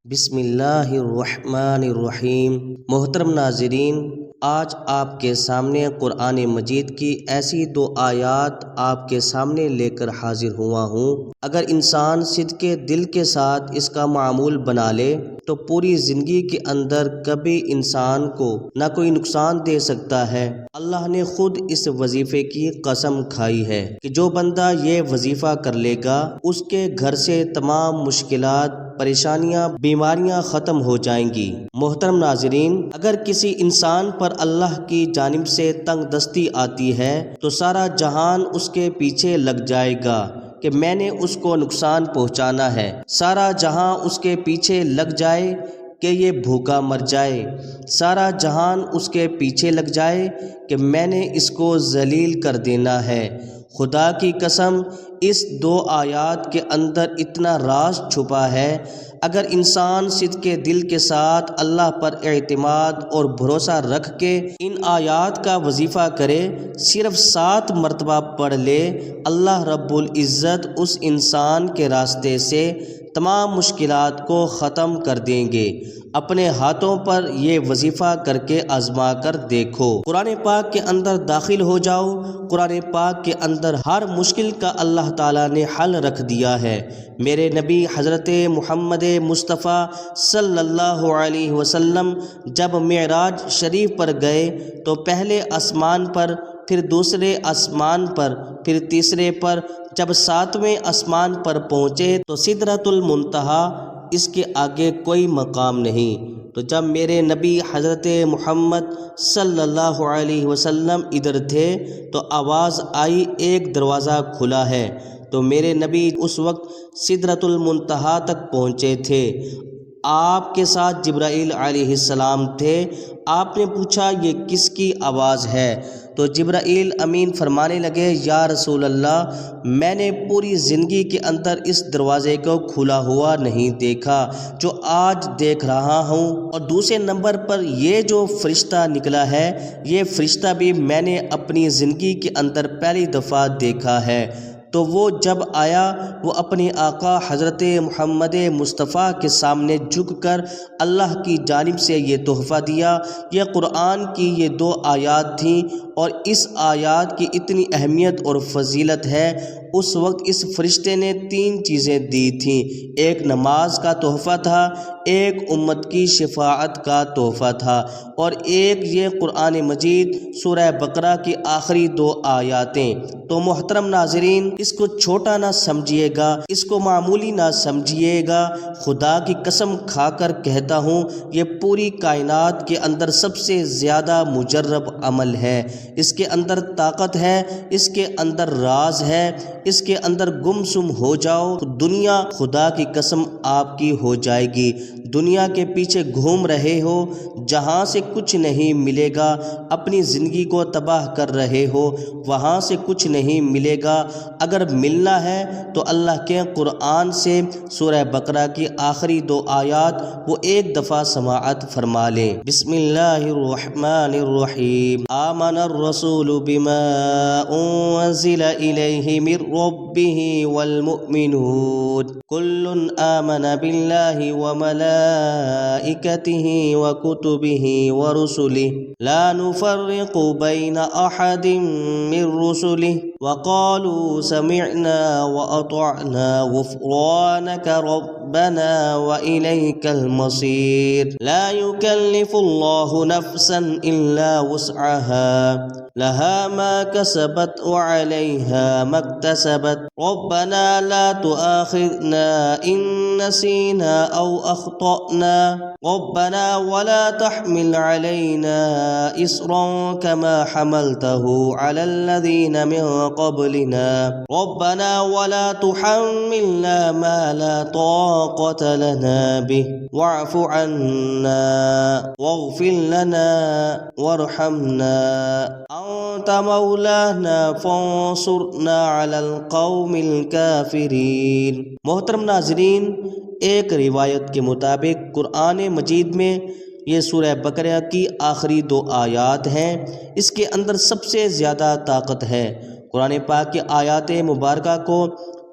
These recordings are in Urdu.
بسم اللہ الرحمن الرحیم۔ محترم ناظرین، آج آپ کے سامنے قرآن مجید کی ایسی دو آیات آپ کے سامنے لے کر حاضر ہوا ہوں۔ اگر انسان صدق دل کے ساتھ اس کا معمول بنا لے تو پوری زندگی کے اندر کبھی انسان کو نہ کوئی نقصان دے سکتا ہے۔ اللہ نے خود اس وظیفے کی قسم کھائی ہے کہ جو بندہ یہ وظیفہ کر لے گا اس کے گھر سے تمام مشکلات، پریشانیاں، بیماریاں ختم ہو جائیں گی۔ محترم ناظرین، اگر کسی انسان پر اللہ کی جانب سے تنگ دستی آتی ہے تو سارا جہان اس کے پیچھے لگ جائے گا کہ میں نے اس کو نقصان پہنچانا ہے۔ سارا جہاں اس کے پیچھے لگ جائے کہ یہ بھوکا مر جائے۔ سارا جہان اس کے پیچھے لگ جائے کہ میں نے اس کو ذلیل کر دینا ہے۔ خدا کی قسم، اس دو آیات کے اندر اتنا راز چھپا ہے۔ اگر انسان صدق دل کے ساتھ اللہ پر اعتماد اور بھروسہ رکھ کے ان آیات کا وظیفہ کرے، صرف 7 مرتبہ پڑھ لے، اللہ رب العزت اس انسان کے راستے سے تمام مشکلات کو ختم کر دیں گے۔ اپنے ہاتھوں پر یہ وظیفہ کر کے آزما کر دیکھو۔ قرآن پاک کے اندر داخل ہو جاؤ۔ قرآن پاک کے اندر ہر مشکل کا اللہ تعالیٰ نے حل رکھ دیا ہے۔ میرے نبی حضرت محمد مصطفیٰ صلی اللہ علیہ وسلم جب معراج شریف پر گئے تو پہلے آسمان پر، پھر دوسرے آسمان پر، پھر تیسرے پر، جب 7ویں آسمان پر پہنچے تو سدرۃ المنتہا، اس کے آگے کوئی مقام نہیں۔ تو جب میرے نبی حضرت محمد صلی اللہ علیہ وسلم ادھر تھے تو آواز آئی ایک دروازہ کھلا ہے، تو میرے نبی اس وقت سدرۃ المنتہا تک پہنچے تھے۔ آپ کے ساتھ جبرائیل علیہ السلام تھے۔ آپ نے پوچھا یہ کس کی آواز ہے؟ تو جبرائیل امین فرمانے لگے، یا رسول اللہ، میں نے پوری زندگی کے اندر اس دروازے کو کھلا ہوا نہیں دیکھا جو آج دیکھ رہا ہوں، اور دوسرے نمبر پر یہ جو فرشتہ نکلا ہے، یہ فرشتہ بھی میں نے اپنی زندگی کے اندر پہلی دفعہ دیکھا ہے۔ تو وہ جب آیا، وہ اپنے آقا حضرت محمد مصطفیٰ کے سامنے جھک کر اللہ کی جانب سے یہ تحفہ دیا۔ یہ قرآن کی یہ 2 آیات تھیں، اور اس آیات کی اتنی اہمیت اور فضیلت ہے۔ اس وقت اس فرشتے نے 3 چیزیں دی تھیں۔ ایک نماز کا تحفہ تھا، ایک امت کی شفاعت کا تحفہ تھا، اور ایک یہ قرآن مجید سورہ بقرہ کی آخری 2 آیاتیں۔ تو محترم ناظرین، اس کو چھوٹا نہ سمجھیے گا، اس کو معمولی نہ سمجھیے گا۔ خدا کی قسم کھا کر کہتا ہوں، یہ پوری کائنات کے اندر سب سے زیادہ مجرب عمل ہے۔ اس کے اندر طاقت ہے، اس کے اندر راز ہے۔ اس کے اندر گم سم ہو جاؤ، دنیا خدا کی قسم آپ کی ہو جائے گی۔ دنیا کے پیچھے گھوم رہے ہو جہاں سے کچھ نہیں ملے گا، اپنی زندگی کو تباہ کر رہے ہو وہاں سے کچھ نہیں ملے گا۔ اگر ملنا ہے تو اللہ کے قرآن سے سورہ بقرہ کی آخری 2 آیات وہ ایک دفعہ سماعت فرما لیں۔ بسم اللہ الرحمن الرحیم۔ آمن الرسول بما انزل الیہ من ربہ والمؤمنون کل آمن باللہ وملائکتہ وکتبہ ورسلہ لا نفرق بین احد من رسلہ وقالوا سمعنا واطعنا غفرانک ربنا وإلیک المصیر لا یکلف اللہ نفسا الا وسعها لها ما كسبت وعليها ما اكتسبت ربنا لا تؤاخذنا إن نسينا أو أخطأنا ربنا ولا تحمل علينا إصرا كما حملته على الذين من قبلنا ربنا ولا تحملنا ما لا طاقة لنا به واعف عنا واغفر لنا وارحمنا أنت مولانا فانصرنا على القوم الكافرين۔ محترم ناظرین، ایک روایت کے مطابق قرآن مجید میں یہ سورہ بقرہ کی آخری 2 آیات ہیں۔ اس کے اندر سب سے زیادہ طاقت ہے۔ قرآن پاک کی آیات مبارکہ کو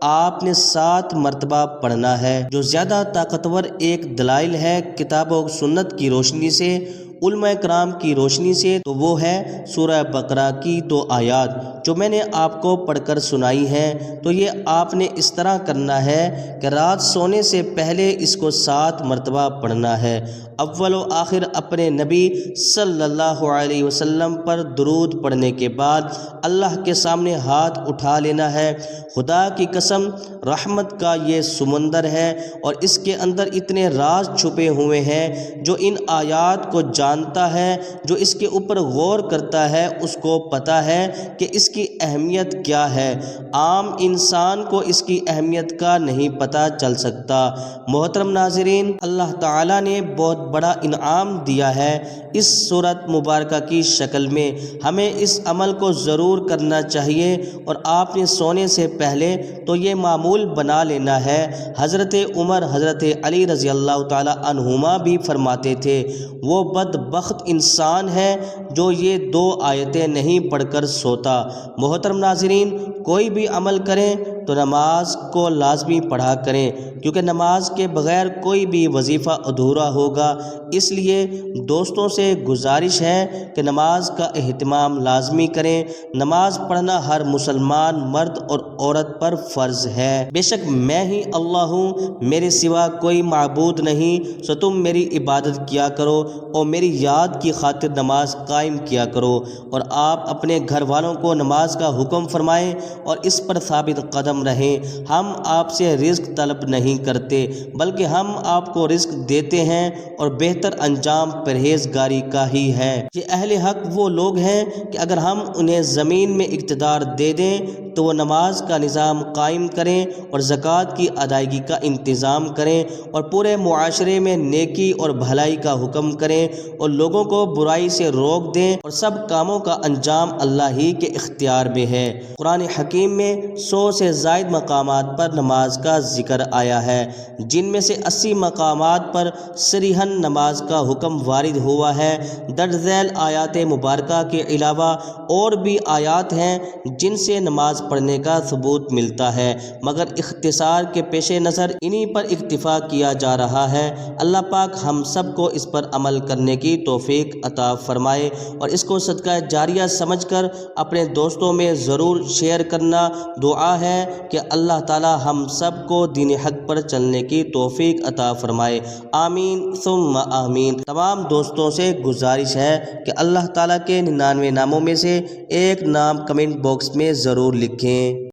آپ نے 7 مرتبہ پڑھنا ہے۔ جو زیادہ طاقتور ایک دلائل ہے کتاب و سنت کی روشنی سے، علماء کرام کی روشنی سے، تو وہ ہے سورہ بقرہ کی 2 آیات جو میں نے آپ کو پڑھ کر سنائی ہیں۔ تو یہ آپ نے اس طرح کرنا ہے کہ رات سونے سے پہلے اس کو 7 مرتبہ پڑھنا ہے۔ اول و آخر اپنے نبی صلی اللہ علیہ وسلم پر درود پڑھنے کے بعد اللہ کے سامنے ہاتھ اٹھا لینا ہے۔ خدا کی قسم، رحمت کا یہ سمندر ہے اور اس کے اندر اتنے راز چھپے ہوئے ہیں۔ جو ان آیات کو جانتا ہے، جو اس کے اوپر غور کرتا ہے، اس کو پتہ ہے کہ اس کی اہمیت کیا ہے۔ عام انسان کو اس کی اہمیت کا نہیں پتہ چل سکتا۔ محترم ناظرین، اللہ تعالیٰ نے بہت بڑا انعام دیا ہے اس سورت مبارکہ کی شکل میں۔ ہمیں اس عمل کو ضرور کرنا چاہیے اور آپ نے سونے سے پہلے تو یہ معمول بنا لینا ہے۔ حضرت عمر، حضرت علی رضی اللہ تعالیٰ عنہما بھی فرماتے تھے، وہ بدبخت انسان ہے جو یہ 2 آیتیں نہیں پڑھ کر سوتا۔ محترم ناظرین، کوئی بھی عمل کریں تو نماز کو لازمی پڑھا کریں، کیونکہ نماز کے بغیر کوئی بھی وظیفہ ادھورا ہوگا۔ اس لیے دوستوں سے گزارش ہے کہ نماز کا اہتمام لازمی کریں۔ نماز پڑھنا ہر مسلمان مرد اور عورت پر فرض ہے۔ بے شک میں ہی اللہ ہوں، میرے سوا کوئی معبود نہیں، سو تم میری عبادت کیا کرو اور میری یاد کی خاطر نماز قائم کیا کرو۔ اور آپ اپنے گھر والوں کو نماز کا حکم فرمائیں اور اس پر ثابت قدم رہیں۔ ہم آپ سے رزق طلب نہیں کرتے، بلکہ ہم آپ کو رزق دیتے ہیں اور بہتر انجام پرہیزگاری کا ہی ہے۔ یہ اہل حق وہ لوگ ہیں کہ اگر ہم انہیں زمین میں اقتدار دے دیں تو وہ نماز کا نظام قائم کریں اور زکوٰۃ کی ادائیگی کا انتظام کریں اور پورے معاشرے میں نیکی اور بھلائی کا حکم کریں اور لوگوں کو برائی سے روک دیں، اور سب کاموں کا انجام اللہ ہی کے اختیار میں ہے۔ قرآن حکیم میں 100 سے زائد مقامات پر نماز کا ذکر آیا ہے، جن میں سے 80 مقامات پر صریحاً نماز کا حکم وارد ہوا ہے۔ درج ذیل آیات مبارکہ کے علاوہ اور بھی آیات ہیں جن سے نماز پڑھنے کا ثبوت ملتا ہے، مگر اختصار کے پیش نظر انہی پر اکتفا کیا جا رہا ہے۔ اللہ پاک ہم سب کو اس پر عمل کرنے کی توفیق عطا فرمائے اور اس کو صدقہ جاریہ سمجھ کر اپنے دوستوں میں ضرور شیئر کرنا۔ دعا ہے کہ اللہ تعالی ہم سب کو دین حق پر چلنے کی توفیق عطا فرمائے، آمین ثم آمین۔ تمام دوستوں سے گزارش ہے کہ اللہ تعالیٰ کے 99 ناموں میں سے ایک نام کمنٹ باکس میں ضرور لکھیں۔